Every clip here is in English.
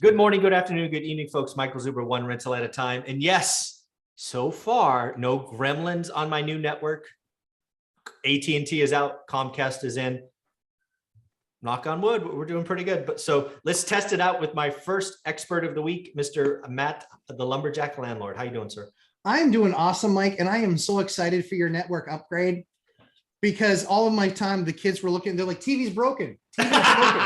Good morning, good afternoon, good evening, folks. Michael Zuber, one rental at a time. And yes, so far, no gremlins on my new network. AT&T is out, Comcast is in. Knock on wood, we're doing pretty good. But so let's test it out with my first expert of the week, Mr. Matt, the lumberjack landlord. How you doing, sir? I am doing awesome, Mike, and I am so excited for your network upgrade because all of my time the kids were looking, they're like, TV's broken. TV's broken.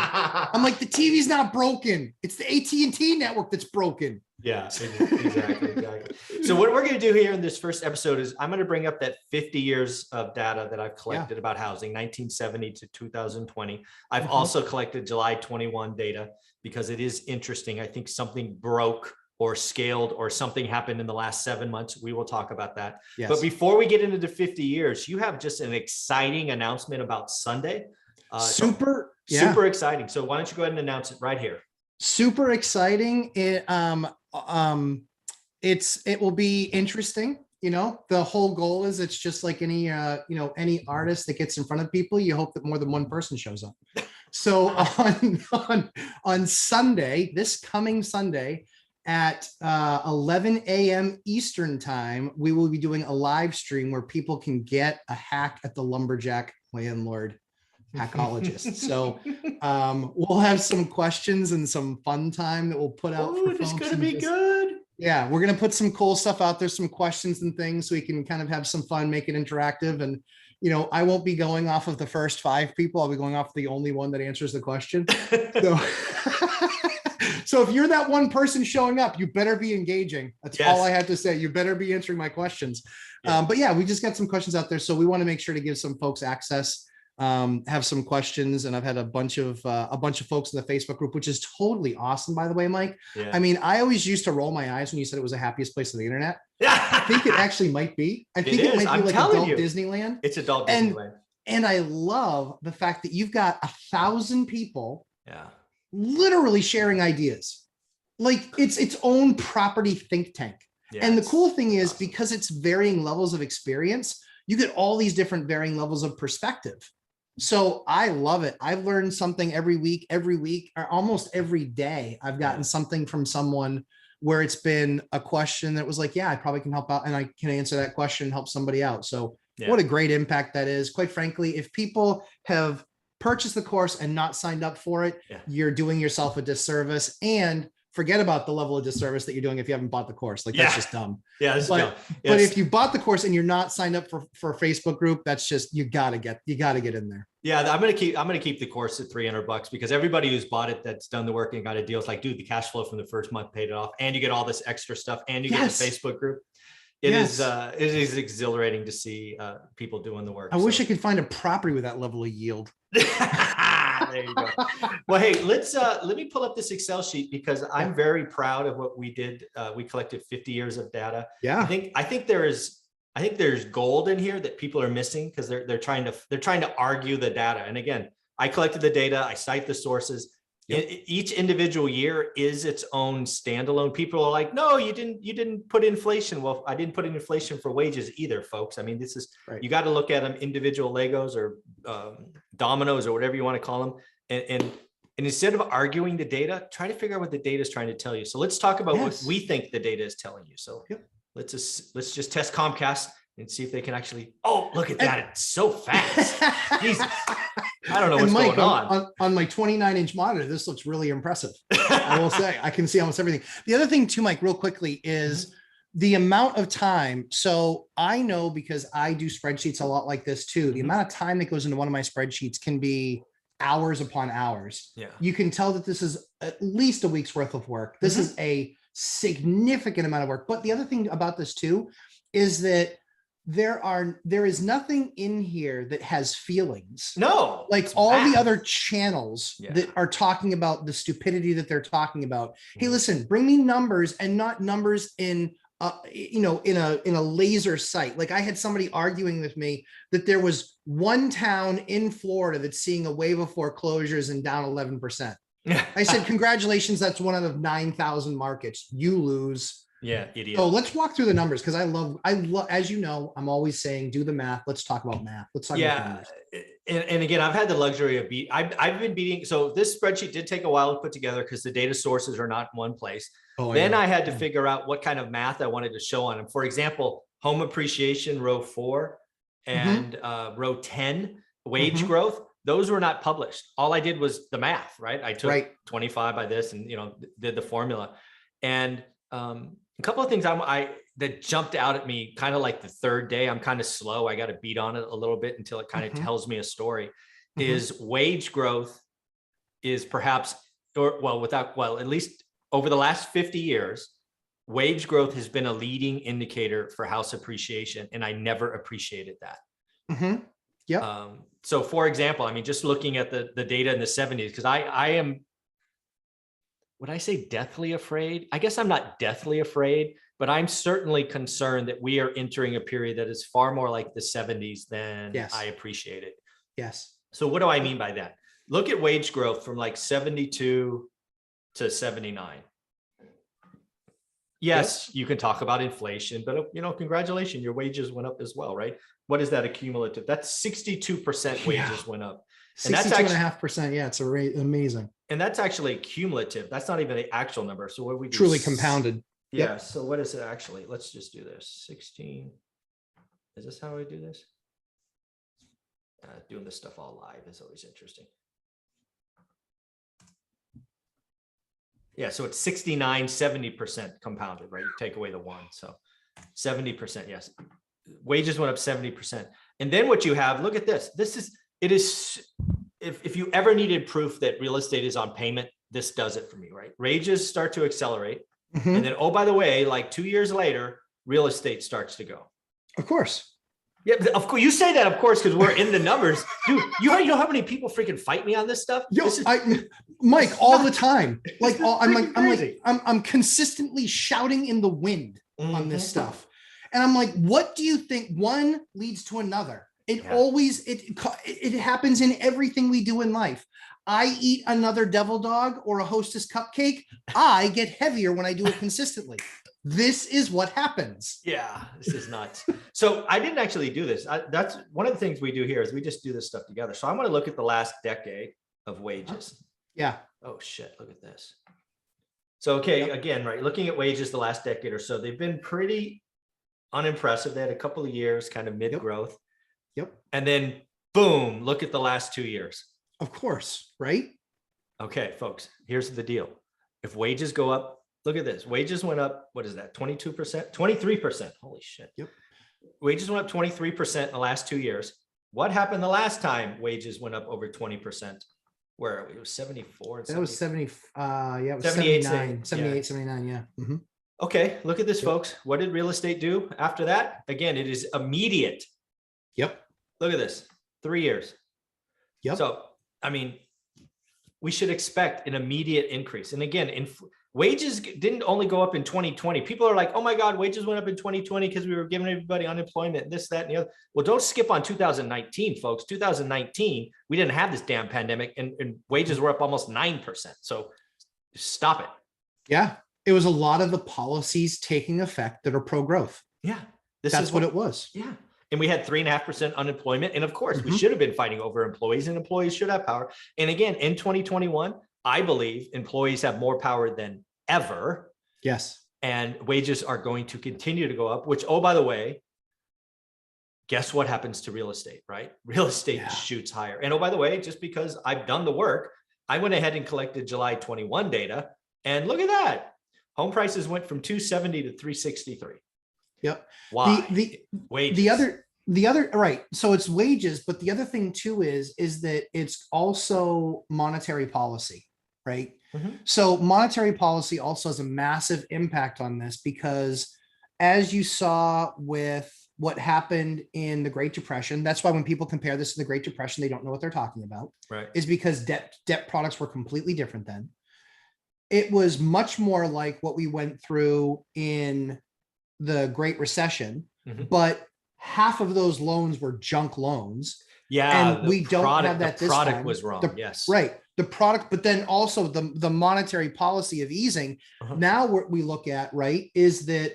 I'm like, the TV's not broken. It's the AT&T network that's broken. Yeah, exactly. So what we're going to do here in this first episode is I'm going to bring up that 50 years of data that I've collected about housing, 1970 to 2020. I've also collected July 21 data because it is interesting. I think something broke or scaled or something happened in the last 7 months. We will talk about that. Yes. But before we get into the 50 years, you have just an exciting announcement about Sunday. Super exciting. So why don't you go ahead and announce it right here? Super exciting. It will be interesting. You know, the whole goal is it's just like any any artist that gets in front of people, you hope that more than one person shows up. So on Sunday, this coming Sunday at 11 a.m. Eastern time, we will be doing a live stream where people can get a hack at the lumberjack landlord hackologist. So we'll have some questions and some fun time that we'll put out. Oh, it's going to be good. Yeah, we're going to put some cool stuff out there, some questions and things so we can kind of have some fun, make it interactive. And, you know, I won't be going off of the first 5 people. I'll be going off the only one that answers the question. So if you're that one person showing up, you better be engaging. That's all I have to say. You better be answering my questions. But yeah, we just got some questions out there. So we want to make sure to give some folks access, have some questions. And I've had a bunch of folks in the Facebook group, which is totally awesome, by the way, Mike. Yeah. I mean, I always used to roll my eyes when you said it was the happiest place on the internet. I think it actually might be. I think it might be like adult Disneyland. It's adult Disneyland. And I love the fact that you've got 1,000 people literally sharing ideas. Like it's its own property think tank. Yeah, and the cool thing is because it's varying levels of experience, you get all these different varying levels of perspective. So I love it. I've learned something every week, or almost every day. I've gotten something from someone where it's been a question that was like, yeah, I probably can help out and I can answer that question and help somebody out. So what a great impact that is. Quite frankly, if people have purchased the course and not signed up for it, you're doing yourself a disservice. And forget about the level of disservice that you're doing if you haven't bought the course. Like that's just dumb. Yeah, but if you bought the course and you're not signed up for a Facebook group, that's just you gotta get in there. Yeah, I'm gonna keep the course at $300 because everybody who's bought it that's done the work and got a deal is like, dude, the cash flow from the first month paid it off, and you get all this extra stuff, and you get the Facebook group. It is exhilarating to see people doing the work. I wish I could find a property with that level of yield. There you go. Well, hey, let me pull up this Excel sheet because I'm very proud of what we did. We collected 50 years of data. Yeah. I think there's gold in here that people are missing because they're trying to argue the data. And again, I collected the data, I cite the sources. Each individual year is its own standalone. People are like, no, you didn't put inflation. Well, I didn't put in inflation for wages either, folks. I mean, this is, you got to look at them individual Legos or dominoes or whatever you want to call them. And instead of arguing the data, try to figure out what the data is trying to tell you. So let's talk about what we think the data is telling you. So let's just test Comcast and see if they can actually, look at that. It's so fast. Jesus. I don't know what's going on. On my 29-inch monitor, this looks really impressive. I will say, I can see almost everything. The other thing too, Mike, real quickly is the amount of time. So I know because I do spreadsheets a lot like this too. The amount of time that goes into one of my spreadsheets can be hours upon hours. Yeah. You can tell that this is at least a week's worth of work. This is a significant amount of work. But the other thing about this too is that there is nothing in here that has feelings. No, like all the other channels that are talking about the stupidity that they're talking about. Hey, listen, bring me numbers and not numbers in in a laser sight. Like I had somebody arguing with me that there was one town in Florida that's seeing a wave of foreclosures and down 11%. I said, congratulations, that's one out of 9,000 markets. You lose. Yeah, idiot. So let's walk through the numbers because I love, as you know, I'm always saying, do the math. Let's talk about math. Let's talk about numbers. And again, I've had the luxury of I've been beating. So this spreadsheet did take a while to put together because the data sources are not in one place. Then I had to figure out what kind of math I wanted to show on them. For example, home appreciation, row 4 and row 10, wage growth. Those were not published. All I did was the math, right? I took 25 by this and, did the formula. And a couple of things that jumped out at me kind of like the third day. I'm kind of slow. I got to beat on it a little bit until it kind of tells me a story. Is wage growth is perhaps, at least over the last 50 years, wage growth has been a leading indicator for house appreciation. And I never appreciated that. So for example, I mean, just looking at the data in the 70s, because I am, would I say deathly afraid? I guess I'm not deathly afraid, but I'm certainly concerned that we are entering a period that is far more like the 70s than I appreciated. So what do I mean by that? Look at wage growth from like 72 to 79. Yes, you can talk about inflation, but congratulations, your wages went up as well, right? What is that accumulative? That's 62% wages went up. 62.5%. Yeah, it's amazing. And that's actually cumulative. That's not even the actual number. So what we do? Truly compounded. Yeah. So what is it actually? Let's just do this. 16. Is this how I do this? Doing this stuff all live is always interesting. Yeah. So it's 69, 70% compounded, right? You take away the 1. So 70%. Yes. Wages went up 70%. And then what you have, look at this. If you ever needed proof that real estate is on payment, this does it for me, right? Wages start to accelerate. And then, oh, by the way, like 2 years later, real estate starts to go. Of course. Yeah, of course. You say that, of course, because we're in the numbers. Dude, you know how many people freaking fight me on this stuff? Mike, all the time. Like, I'm consistently shouting in the wind on this stuff. And I'm like, what do you think? One leads to another. It happens in everything we do in life. I eat another devil dog or a Hostess cupcake. I get heavier when I do it consistently. This is what happens. Yeah, this is nuts. So I didn't actually do this. That's one of the things we do here is we just do this stuff together. So I'm going to look at the last decade of wages. Yeah. Oh shit, look at this. So, okay, again, right, looking at wages the last decade or so, they've been pretty unimpressive. They had a couple of years kind of mid-growth. And then boom, look at the last 2 years. Of course, right? Okay, folks, here's the deal. If wages go up, look at this. Wages went up, what is that? 22%, 23%. Holy shit. Wages went up 23% in the last 2 years. What happened the last time wages went up over 20%? Where are we? It was 74. And that was 70. It was 78, 79. Yeah. Okay, look at this, folks. What did real estate do after that? Again, it is immediate. Look at this, 3 years. So, I mean, we should expect an immediate increase. And again, wages didn't only go up in 2020. People are like, oh my God, wages went up in 2020 because we were giving everybody unemployment, this, that, and the other. Well, don't skip on 2019, folks. 2019, we didn't have this damn pandemic and wages were up almost 9%. So stop it. Yeah. It was a lot of the policies taking effect that are pro-growth. Yeah. That's what it was. Yeah. And we had 3.5% unemployment. And of course, we should have been fighting over employees, and employees should have power. And again, in 2021, I believe employees have more power than ever. Yes. And wages are going to continue to go up, which, oh, by the way, guess what happens to real estate, right? Real estate shoots higher. And oh, by the way, just because I've done the work, I went ahead and collected July 21 data. And look at that. Home prices went from 270 to 363. Why? The other, right. So it's wages, but the other thing too is that it's also monetary policy, right? So monetary policy also has a massive impact on this, because as you saw with what happened in the Great Depression, that's why when people compare this to the Great Depression, they don't know what they're talking about, right? Is because debt products were completely different then. It was much more like what we went through in the Great Recession, but half of those loans were junk loans. Yeah, and we don't have that. The product was wrong. Yes, right. The product, but then also the monetary policy of easing. Now what we look at, right, is that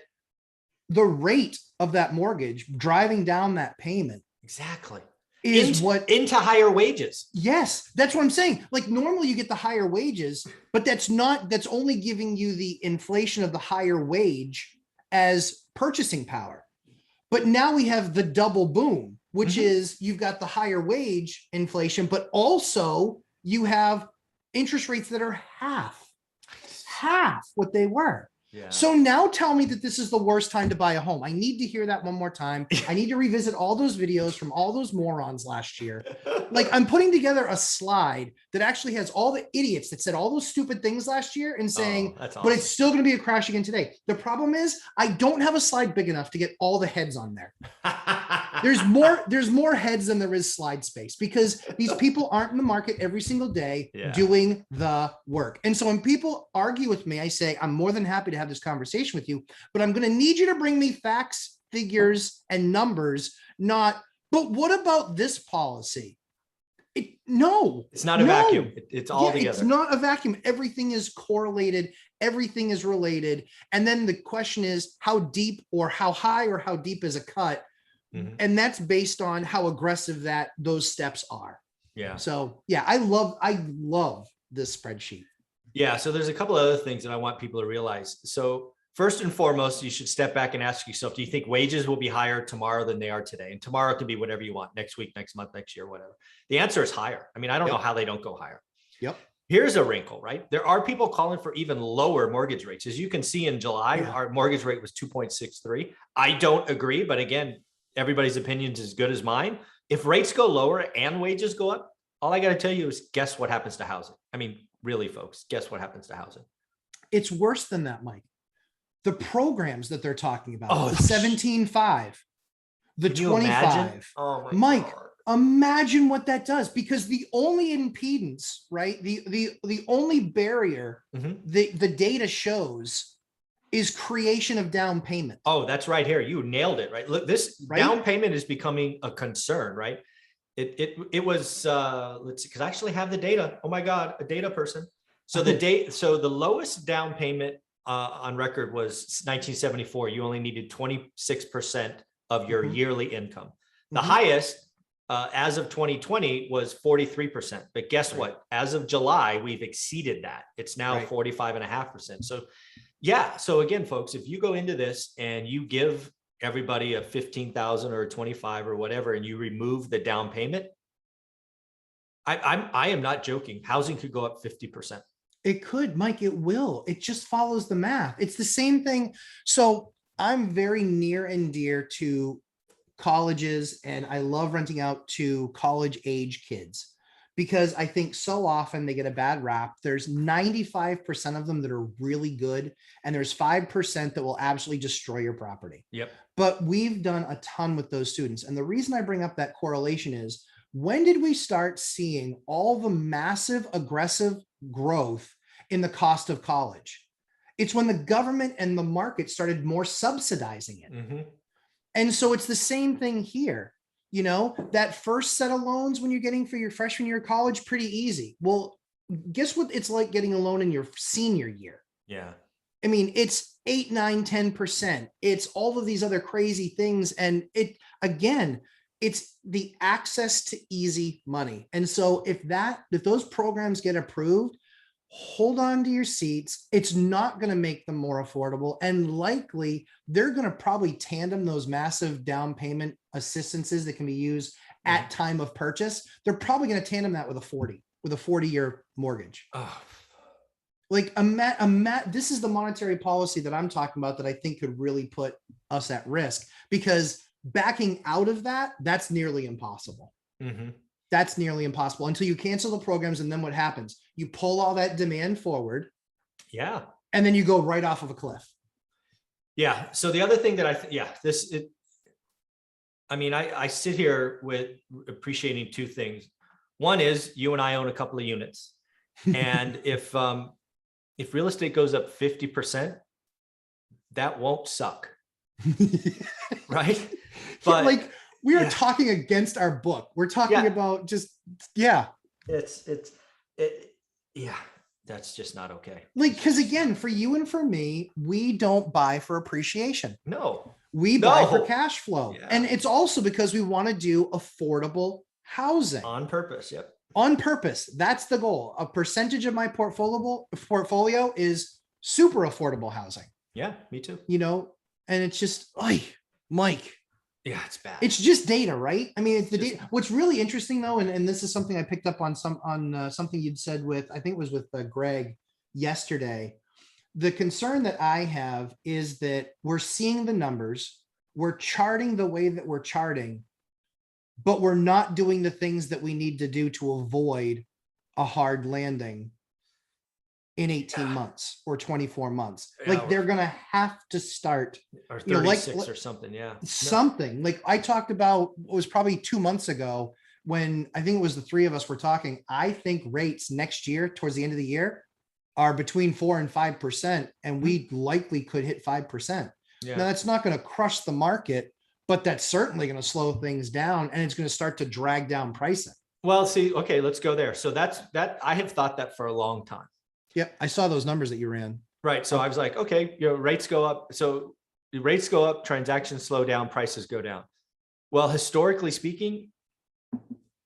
the rate of that mortgage driving down that payment. Exactly. into higher wages. Yes, that's what I'm saying. Like normally you get the higher wages, but that's only giving you the inflation of the higher wage as purchasing power. But now we have the double boom, which is you've got the higher wage inflation, but also you have interest rates that are half what they were. Yeah. So now tell me that this is the worst time to buy a home. I need to hear that one more time. I need to revisit all those videos from all those morons last year. Like I'm putting together a slide that actually has all the idiots that said all those stupid things last year and saying, awesome. But it's still going to be a crash again today. The problem is I don't have a slide big enough to get all the heads on there. There's more heads than there is slide space because these people aren't in the market every single day doing the work. And so when people argue with me, I say, I'm more than happy to have this conversation with you, but I'm going to need you to bring me facts, figures, and numbers, not, but what about this policy? No, it's not a vacuum. It's all together. It's not a vacuum. Everything is correlated. Everything is related. And then the question is how deep or how high or how deep is a cut? And that's based on how aggressive those steps are. Yeah. So yeah, I love this spreadsheet. Yeah. So there's a couple of other things that I want people to realize. So first and foremost, you should step back and ask yourself, do you think wages will be higher tomorrow than they are today? And tomorrow can be whatever you want, next week, next month, next year, whatever. The answer is higher. I mean, I don't know how they don't go higher. Yep. Here's a wrinkle, right? There are people calling for even lower mortgage rates. As you can see in July, our mortgage rate was 2.63. I don't agree, but again, everybody's opinion is as good as mine. If rates go lower and wages go up, all I got to tell you is guess what happens to housing. I mean, really, folks, guess what happens to housing? It's worse than that, Mike. The programs that they're talking about, the 17.5, the 25. Oh my Mike, God. Imagine what that does, because the only impedance, right? The only barrier the data shows is creation of down payment. Oh, that's right here. You nailed it, right? Look, this down payment is becoming a concern, right? It was, let's see, because I actually have the data. Oh my God, a data person. So the lowest down payment on record was 1974. You only needed 26% of your yearly income. The highest as of 2020 was 43%. But guess what? As of July, we've exceeded that. It's now 45.5%. So yeah. So again, folks, if you go into this and you give everybody a 15,000 or a 25 or whatever, and you remove the down payment, I am not joking. Housing could go up 50%. It could, Mike, it will. It just follows the math. It's the same thing. So I'm very near and dear to colleges, and I love renting out to college age kids because I think so often they get a bad rap. There's 95% of them that are really good, and there's 5% that will absolutely destroy your property. Yep. But we've done a ton with those students. And the reason I bring up that correlation is, when did we start seeing all the massive aggressive growth in the cost of college? It's when the government and the market started more subsidizing it. And so it's the same thing here. You know, that first set of loans when you're getting for your freshman year of college, pretty easy. Well, guess what it's like getting a loan in your senior year? Yeah. I mean, it's 8, 9, 10%. It's all of these other crazy things. And it's the access to easy money. And so if those programs get approved, hold on to your seats. It's not going to make them more affordable. And likely they're going to probably tandem those massive down payment assistances that can be used at time of purchase. They're probably going to tandem that with a 40-year mortgage. Oh. Like this is the monetary policy that I'm talking about that I think could really put us at risk, because backing out of that's nearly impossible. That's nearly impossible until you cancel the programs. And then what happens? You pull all that demand forward. Yeah. And then you go right off of a cliff. Yeah. So the other thing that I sit here with appreciating two things. One is you and I own a couple of units. And if real estate goes up 50%, that won't suck. Right. But we are talking against our book. We're talking about that's just not okay. Because again, for you and for me, we don't buy for appreciation. No. We buy for cash flow. Yeah. And it's also because we want to do affordable housing. On purpose. Yep. On purpose. That's the goal. A percentage of my portfolio is super affordable housing. Yeah, me too. You know, and it's just, Mike. Yeah, it's bad. It's just data, right? I mean, it's the data. What's really interesting though, and this is something I picked up on something you'd said with, I think it was with Greg yesterday. The concern that I have is that we're seeing the numbers, we're charting the way that we're charting, but we're not doing the things that we need to do to avoid a hard landing in 18 months or 24 months. Like they're going to have to start, or 36 or something. Yeah. Something like I talked about, it was probably 2 months ago when I think it was the three of us were talking. I think rates next year towards the end of the year are between 4 and 5%. And we likely could hit 5%. Yeah. Now that's not going to crush the market, but that's certainly going to slow things down and it's going to start to drag down pricing. Well, see, okay, let's go there. So that I have thought that for a long time. Yep. I saw those numbers that you ran. Right. So I was like, okay, rates go up. So the rates go up, transactions slow down, prices go down. Well, historically speaking,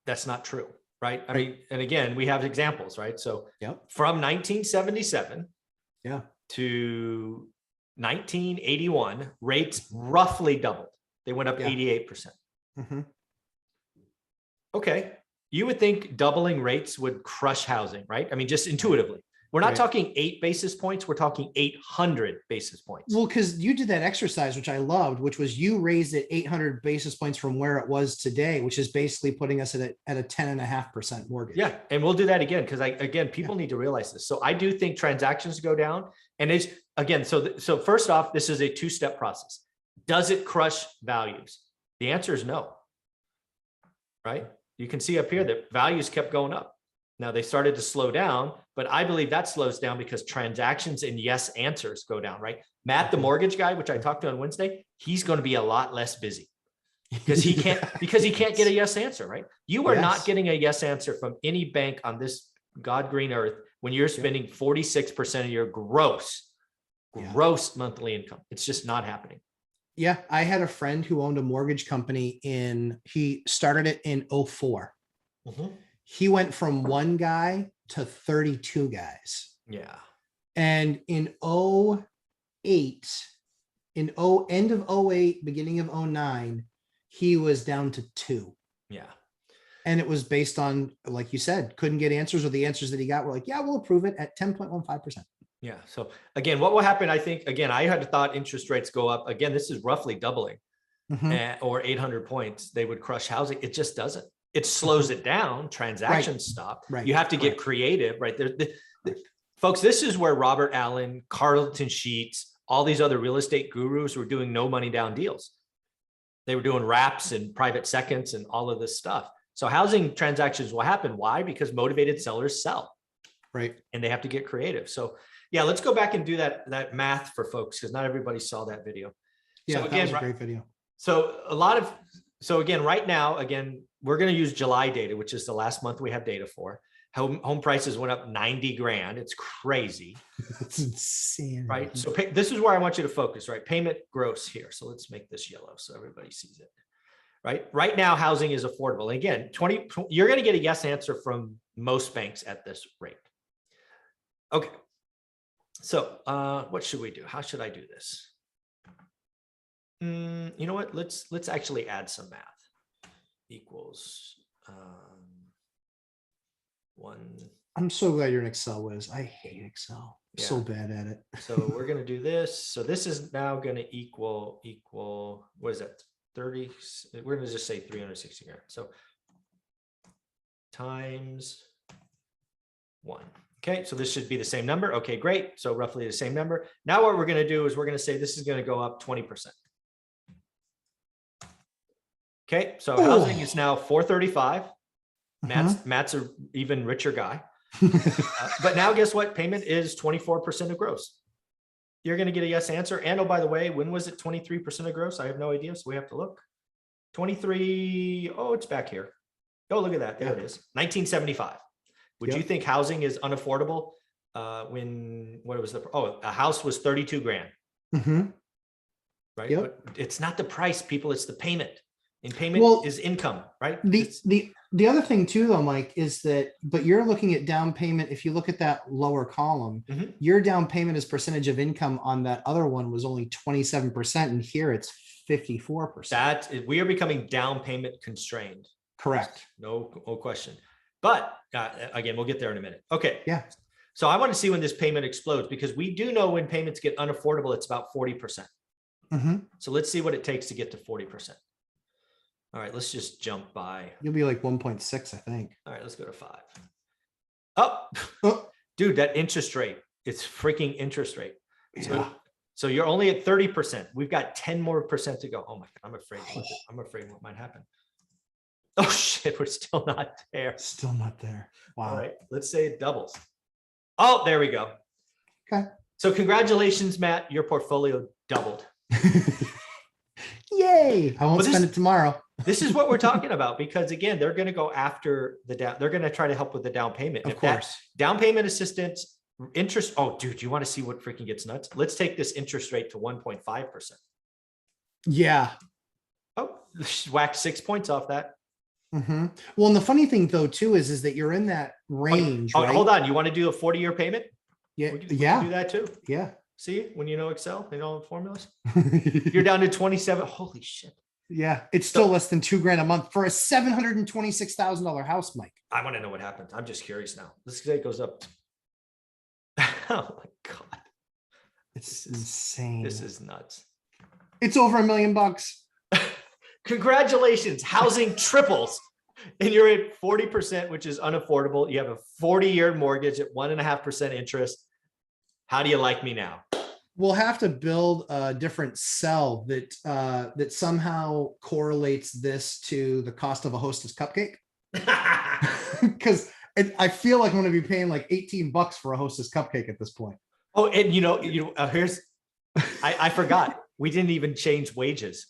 that's not true. Right. I mean, and again, we have examples, right? So from 1977 to 1981, rates roughly doubled. They went up 88%. Okay. You would think doubling rates would crush housing, right? I mean, just intuitively. We're not talking 8 basis points. We're talking 800 basis points. Well, because you did that exercise, which I loved, which was you raised it 800 basis points from where it was today, which is basically putting us at a 10.5% mortgage. Yeah. And we'll do that again. Because again, people need to realize this. So I do think transactions go down. And it's again, so first off, this is a 2-step process. Does it crush values? The answer is no. Right? You can see up here that values kept going up. Now they started to slow down, but I believe that slows down because transactions and yes answers go down, right? Matt, the mortgage guy, which I talked to on Wednesday, he's going to be a lot less busy because he can't get a yes answer, right? You are not getting a yes answer from any bank on this God green earth when you're spending 46% of your gross monthly income. It's just not happening. Yeah. I had a friend who owned a mortgage company he started it in 2004. He went from 1 guy to 32 guys. Yeah. And in 2008, end of 2008, beginning of 2009, he was down to 2. Yeah. And it was based on, like you said, couldn't get answers, or the answers that he got were like, yeah, we'll approve it at 10.15%. Yeah. So again, what will happen? I think, again, I had thought interest rates go up. Again, this is roughly doubling or 800 points. They would crush housing. It just doesn't. It slows it down. Transactions stop. Right. You have to get creative, right? Folks, this is where Robert Allen, Carlton Sheets, all these other real estate gurus were doing no money down deals. They were doing wraps and private seconds and all of this stuff. So housing transactions will happen. Why? Because motivated sellers sell. Right. And they have to get creative. So yeah, let's go back and do that math for folks, because not everybody saw that video. Yeah, so again, that was a great video. So again, right now, we're going to use July data, which is the last month we have data for. Home prices went up 90 grand. It's crazy. That's insane. Right. So this is where I want you to focus, right? Payment gross here. So let's make this yellow so everybody sees it. Right. Right now, housing is affordable. And again, you're going to get a yes answer from most banks at this rate. Okay. So what should we do? How should I do this? You know what? Let's actually add some math. Equals 1. I'm so glad you're an Excel whiz. I hate Excel. I'm so bad at it. So we're going to do this. So this is now going to equal, what is that? 30. We're going to just say 360 grand. So times 1. Okay. So this should be the same number. Okay, great. So roughly the same number. Now what we're going to do is we're going to say this is going to go up 20%. Okay, so housing is now 435. Matt's an even richer guy. But now guess what? Payment is 24% of gross. You're going to get a yes answer. And oh, by the way, when was it 23% of gross? I have no idea. So we have to look. 23. Oh, it's back here. Oh, look at that. There it is. 1975. Would you think housing is unaffordable a house was 32 grand. Right. But it's not the price, people. It's the payment. And payment is income, right? The other thing too, though, Mike, is that, but you're looking at down payment. If you look at that lower column, your down payment as percentage of income on that other one was only 27%. And here it's 54%. We are becoming down payment constrained. Correct. No question. But again, we'll get there in a minute. Okay. Yeah. So I want to see when this payment explodes, because we do know when payments get unaffordable, it's about 40%. So let's see what it takes to get to 40%. All right, let's just jump by. You'll be like 1.6, I think. All right, let's go to 5. Oh, dude, that interest rate. It's freaking interest rate. So you're only at 30%. We've got 10 more percent to go. Oh my God, I'm afraid what might happen. Oh shit, we're still not there. Still not there. Wow. All right, let's say it doubles. Oh, there we go. Okay. So congratulations, Matt. Your portfolio doubled. Yay. I won't spend it tomorrow. This is what we're talking about, because again, they're going to go after the down. They're going to try to help with the down payment. Of course. Down payment assistance, interest. Oh, dude, you want to see what freaking gets nuts? Let's take this interest rate to 1.5%. Yeah. Oh, whack 6 points off that. Well, and the funny thing though, too, is that you're in that range. Oh, right? Hold on. You want to do a 40-year payment? Yeah. We can do that too. Yeah. See, when you know Excel, you know formulas, you're down to 27. Holy shit. Yeah. It's still less than $2,000 a month for a $726,000 house, Mike. I want to know what happens. I'm just curious now. Let's say it goes up. Oh my God. It's insane. This is nuts. It's over $1 million. Congratulations. Housing triples. And you're at 40%, which is unaffordable. You have a 40-year mortgage at 1.5% interest. How do you like me now? We'll have to build a different cell that somehow correlates this to the cost of a Hostess cupcake. Because I feel like I'm going to be paying like $18 for a Hostess cupcake at this point. Oh, and here's, I forgot. We didn't even change wages.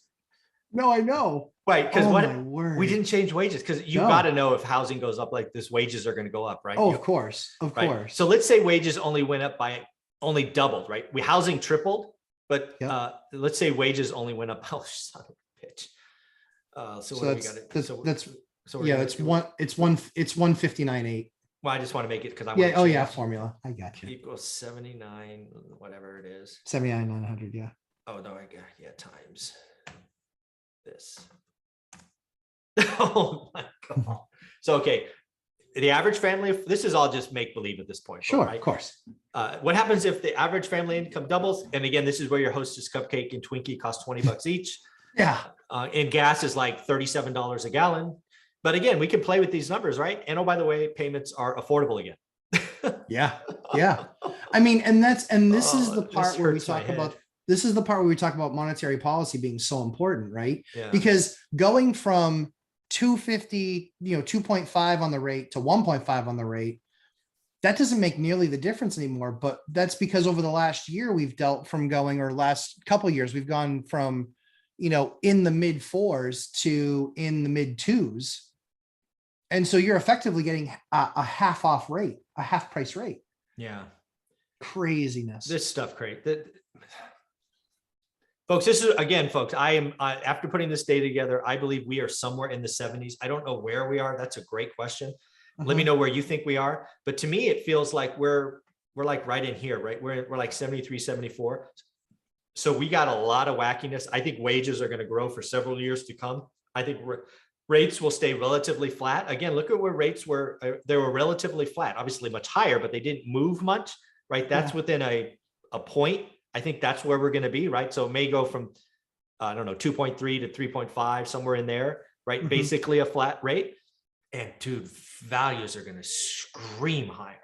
No, I know. Right, because we didn't change wages, because you got to know if housing goes up like this, wages are going to go up, right? Oh, of course, of course. So let's say wages only doubled, right? Housing tripled, but let's say wages only went up. Oh, son of a bitch. So what do we got? It's 159.8. Well, I just want to make it because I want formula. I got you. Equals 79, whatever it is. 79,900. Yeah. Oh no, times this. Oh my God. So, okay. The average family, this is all just make believe at this point. Sure, right? Of course. What happens if the average family income doubles? And again, this is where your Hostess cupcake and Twinkie cost $20 each. Yeah. And gas is like $37 a gallon. But again, we can play with these numbers, right? And oh, by the way, payments are affordable again. Yeah. I mean, this is the part where we talk about. This is the part where we talk about monetary policy being so important, right? Yeah. Because going from 250, 2.5 on the rate to 1.5 on the rate, that doesn't make nearly the difference anymore. But that's because over the last year, we've dealt from going, or last couple of years, we've gone from, in the mid 4s to in the mid 2s. And so you're effectively getting a half off rate, a half price rate. Yeah. Craziness. This stuff, folks, this is, again, folks, I am, after putting this data together, I believe we are somewhere in the 70s. I don't know where we are. That's a great question. Let me know where you think we are. But to me, it feels like we're like right in here, right? We're like 73, 74. So we got a lot of wackiness. I think wages are going to grow for several years to come. I think rates will stay relatively flat. Again, look at where rates were. They were relatively flat, obviously much higher, but they didn't move much, right? That's within a point. I think that's where we're going to be, right? So it may go from, I don't know, 2.3 to 3.5, somewhere in there, right? Basically a flat rate. And dude, values are going to scream higher.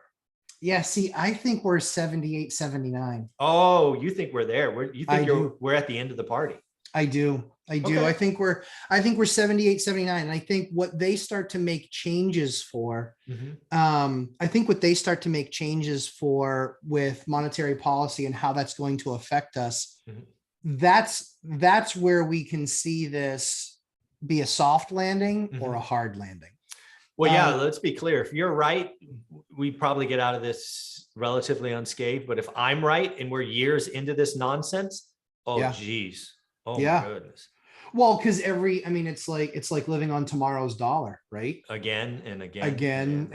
Yeah. See, I think we're 78, 79. Oh, you think we're there? We're at the end of the party. I do. Okay. I think we're 78, 79. And I think what they start to make changes for, I think what they start to make changes for with monetary policy and how that's going to affect us, that's where we can see this be a soft landing or a hard landing. Well, yeah, let's be clear. If you're right, we probably get out of this relatively unscathed. But if I'm right and we're years into this nonsense, oh, geez. Oh, my goodness. Well, because it's like living on tomorrow's dollar, right? Again and again.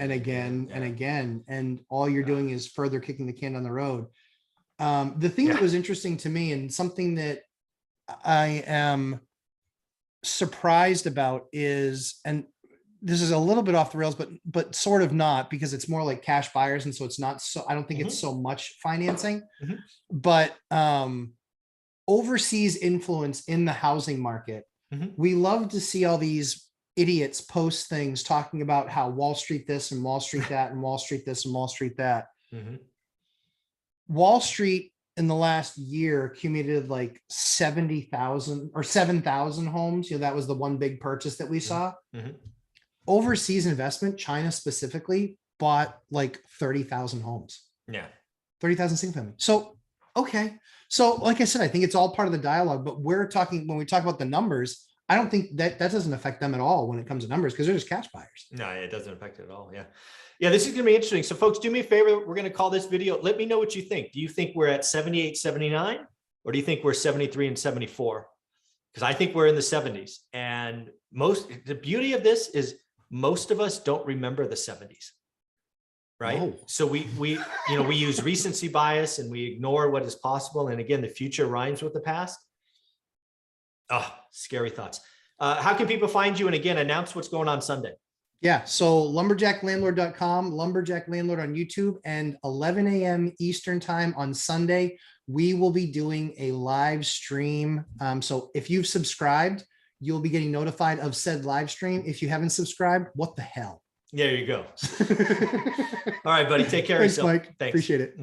And all you're doing is further kicking the can down the road. The thing that was interesting to me, and something that I am surprised about is, and this is a little bit off the rails, but sort of not, because it's more like cash buyers. And so it's not so, I don't think it's so much financing, but overseas influence in the housing market. We love to see all these idiots post things talking about how Wall Street this and Wall Street that and Wall Street this and Wall Street that. Wall Street in the last year accumulated like 70,000 or 7,000 homes. You know, that was the one big purchase that we saw. Overseas investment, China specifically, bought like 30,000 homes. 30,000 single family. So, okay. So like I said, I think it's all part of the dialogue, but when we talk about the numbers, I don't think that doesn't affect them at all when it comes to numbers, because they're just cash buyers. No, it doesn't affect it at all. Yeah, this is going to be interesting. So folks, do me a favor. We're going to call this video. Let me know what you think. Do you think we're at 78, 79, or do you think we're 73 and 74? Because I think we're in the 70s. And the beauty of this is most of us don't remember the 70s. Right. Oh. So we use recency bias and we ignore what is possible. And again, the future rhymes with the past. Oh, scary thoughts. How can people find you? And again, announce what's going on Sunday. Yeah. So lumberjacklandlord.com, Lumberjack Landlord on YouTube, and 11 a.m. Eastern time on Sunday, we will be doing a live stream. So if you've subscribed, you'll be getting notified of said live stream. If you haven't subscribed, what the hell? There you go. All right, buddy. Take care of yourself. Thanks, Mike. Appreciate it.